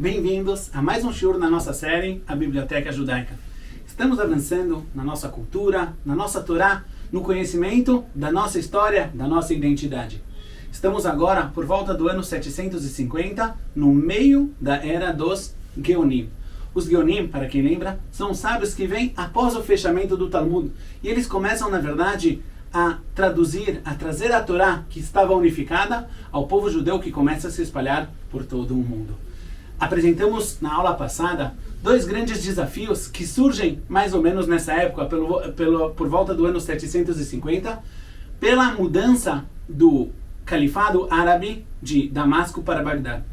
Bem-vindos a mais um shiur na nossa série, a Biblioteca Judaica. Estamos avançando na nossa cultura, na nossa Torá, no conhecimento da nossa história, da nossa identidade. Estamos agora por volta do ano 750, no meio da era dos Geonim. Os Geonim, para quem lembra, são os sábios que vêm após o fechamento do Talmud. E eles começam, na verdade, a traduzir, a trazer a Torá que estava unificada ao povo judeu que começa a se espalhar por todo o mundo. Apresentamos na aula passada dois grandes desafios que surgem mais ou menos nessa época, por volta do ano 750, pela mudança do califado árabe de Damasco para Bagdá.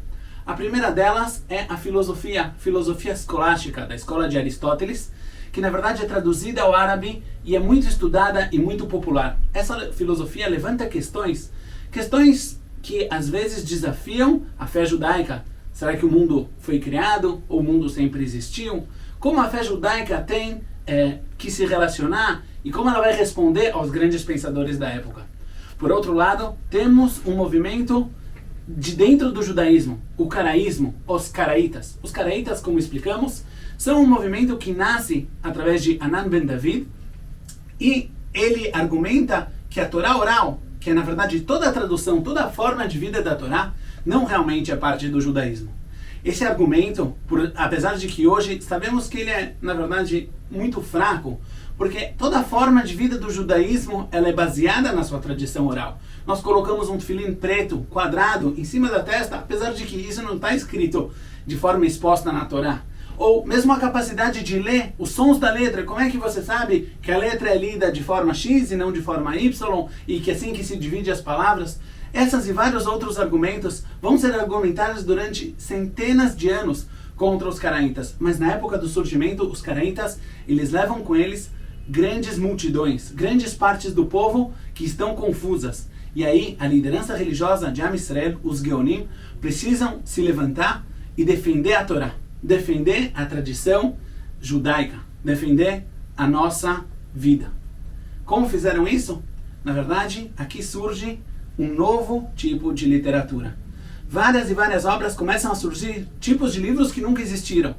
A primeira delas é a filosofia escolástica, da escola de Aristóteles, que na verdade é traduzida ao árabe e é muito estudada e muito popular. Essa filosofia levanta questões que às vezes desafiam a fé judaica. Será que o mundo foi criado ou o mundo sempre existiu? Como a fé judaica tem que se relacionar e como ela vai responder aos grandes pensadores da época? Por outro lado, temos um movimento de dentro do judaísmo, o caraísmo, os caraítas. Os caraítas, como explicamos, são um movimento que nasce através de Hanan ben David e ele argumenta que a Torá oral, que é na verdade toda a tradução, toda a forma de vida da Torá, não realmente é parte do judaísmo. Esse argumento, apesar de que hoje sabemos que ele é, na verdade, muito fraco, porque toda a forma de vida do judaísmo ela é baseada na sua tradição oral. Nós colocamos um tefilim preto, quadrado, em cima da testa, apesar de que isso não está escrito de forma exposta na Torá. Ou mesmo a capacidade de ler os sons da letra. Como é que você sabe que a letra é lida de forma X e não de forma Y, e que assim que se divide as palavras? Essas e vários outros argumentos vão ser argumentados durante centenas de anos contra os caraítas. Mas na época do surgimento, os caraítas, eles levam com eles grandes multidões, grandes partes do povo que estão confusas. E aí a liderança religiosa de Am Israel, os Geonim, precisam se levantar e defender a Torá, defender a tradição judaica, defender a nossa vida. Como fizeram isso? Na verdade, aqui surge um novo tipo de literatura. Várias e várias obras começam a surgir, tipos de livros que nunca existiram.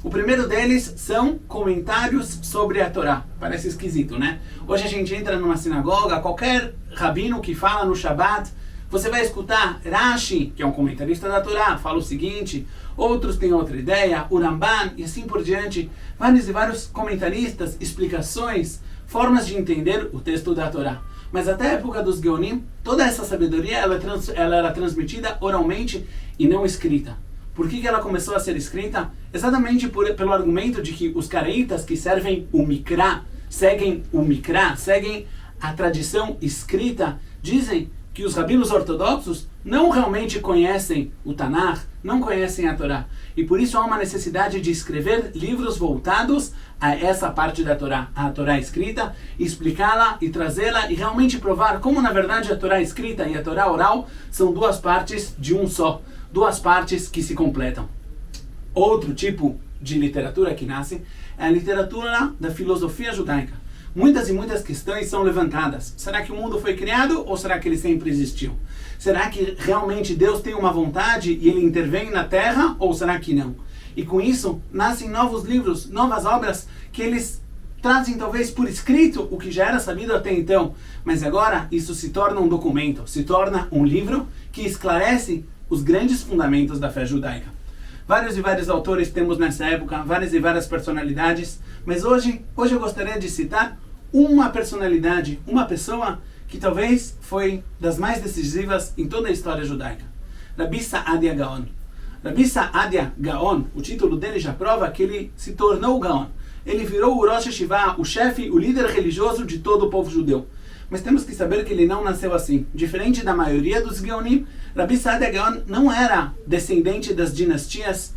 O primeiro deles são comentários sobre a Torá. Parece esquisito, né? Hoje a gente entra numa sinagoga, qualquer rabino que fala no Shabat, você vai escutar Rashi, que é um comentarista da Torá, fala o seguinte, outros têm outra ideia, o Ramban e assim por diante. Vários e vários comentaristas, explicações, formas de entender o texto da Torá. Mas até a época dos Geonim, toda essa sabedoria ela era transmitida oralmente e não escrita. Por que ela começou a ser escrita? Exatamente pelo argumento de que os caraítas que seguem o Mikra, seguem a tradição escrita, dizem que os rabinos ortodoxos não realmente conhecem o Tanakh, não conhecem a Torá. E por isso há uma necessidade de escrever livros voltados a essa parte da Torá, a Torá escrita, explicá-la e trazê-la e realmente provar como na verdade a Torá escrita e a Torá oral são duas partes de um só, duas partes que se completam. Outro tipo de literatura que nasce é a literatura da filosofia judaica. Muitas e muitas questões são levantadas. Será que o mundo foi criado ou será que ele sempre existiu? Será que realmente Deus tem uma vontade e ele intervém na Terra ou será que não? E com isso nascem novos livros, novas obras que eles trazem talvez por escrito o que já era sabido até então. Mas agora isso se torna um documento, se torna um livro que esclarece os grandes fundamentos da fé judaica. Vários e vários autores temos nessa época, várias e várias personalidades, mas hoje eu gostaria de citar uma personalidade, uma pessoa que talvez foi das mais decisivas em toda a história judaica. Rabbi Saadia Gaon. Rabbi Saadia Gaon, o título dele já prova que ele se tornou Gaon. Ele virou o Rosh Hashivá, o chefe, o líder religioso de todo o povo judeu. Mas temos que saber que ele não nasceu assim. Diferente da maioria dos Geonim, Rabbi Saadia Gaon não era descendente das dinastias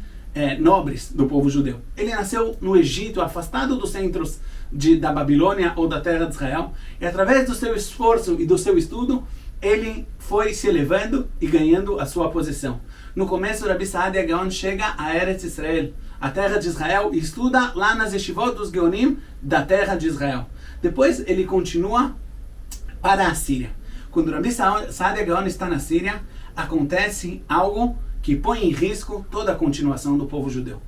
nobres do povo judeu. Ele nasceu no Egito, afastado dos centros da Babilônia ou da terra de Israel, e através do seu esforço e do seu estudo, ele foi se elevando e ganhando a sua posição. No começo, Rabbi Saadia Gaon chega a Eretz Israel, a terra de Israel, e estuda lá nas yeshivot dos Geonim da terra de Israel. Depois ele continua para a Síria. Quando Rabbi Saadia Gaon está na Síria, acontece algo que põe em risco toda a continuação do povo judeu.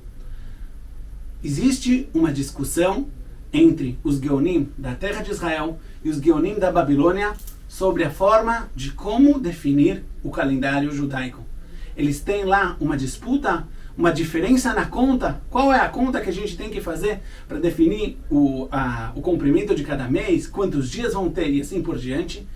Existe uma discussão entre os Geonim da terra de Israel e os Geonim da Babilônia sobre a forma de como definir o calendário judaico. Eles têm lá uma disputa, uma diferença na conta. Qual é a conta que a gente tem que fazer para definir o comprimento de cada mês, quantos dias vão ter e assim por diante.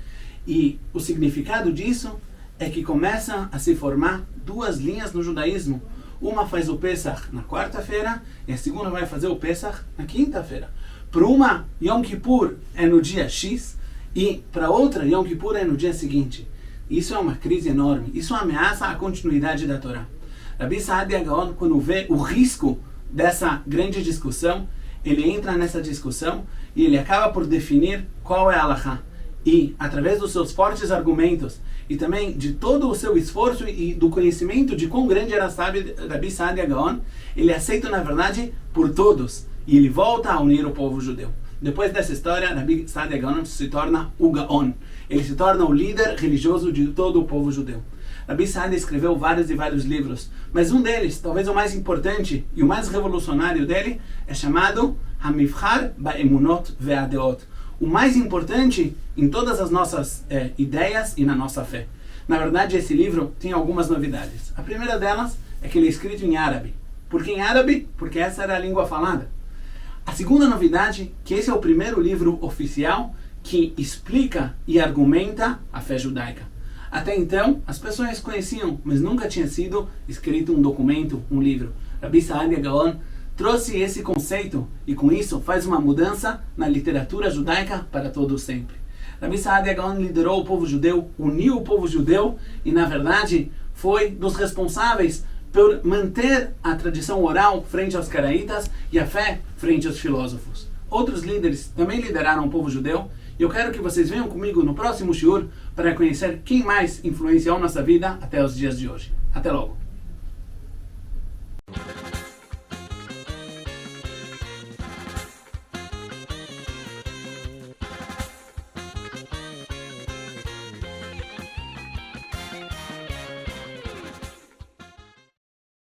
E o significado disso é que começa a se formar duas linhas no judaísmo. Uma faz o Pesach na quarta-feira e a segunda vai fazer o Pesach na quinta-feira. Para uma, Yom Kippur é no dia X e para outra, Yom Kippur é no dia seguinte. Isso é uma crise enorme. Isso ameaça a continuidade da Torá. Rabbi Saadia Gaon, quando vê o risco dessa grande discussão, ele entra nessa discussão e ele acaba por definir qual é a halakha. E, através dos seus fortes argumentos e também de todo o seu esforço e do conhecimento de quão grande era Rabbi Saadia Gaon, ele aceita, na verdade, por todos. E ele volta a unir o povo judeu. Depois dessa história, Rabbi Saadia Gaon se torna o Gaon. Ele se torna o líder religioso de todo o povo judeu. Rabbi Saadia escreveu vários e vários livros, mas um deles, talvez o mais importante e o mais revolucionário dele, é chamado Hamivchar Ba'emunot Ve'adeot. O mais importante em todas as nossas ideias e na nossa fé. Na verdade, esse livro tem algumas novidades. A primeira delas é que ele é escrito em árabe. Por que em árabe? Porque essa era a língua falada. A segunda novidade é que esse é o primeiro livro oficial que explica e argumenta a fé judaica. Até então, as pessoas conheciam, mas nunca tinha sido escrito um documento, um livro. Rabbi Saadia Gaon trouxe esse conceito e com isso faz uma mudança na literatura judaica para todo sempre. Rabbi Saadia Gaon liderou o povo judeu, uniu o povo judeu e na verdade foi dos responsáveis por manter a tradição oral frente aos caraítas e a fé frente aos filósofos. Outros líderes também lideraram o povo judeu e eu quero que vocês venham comigo no próximo shiur para conhecer quem mais influenciou nossa vida até os dias de hoje. Até logo!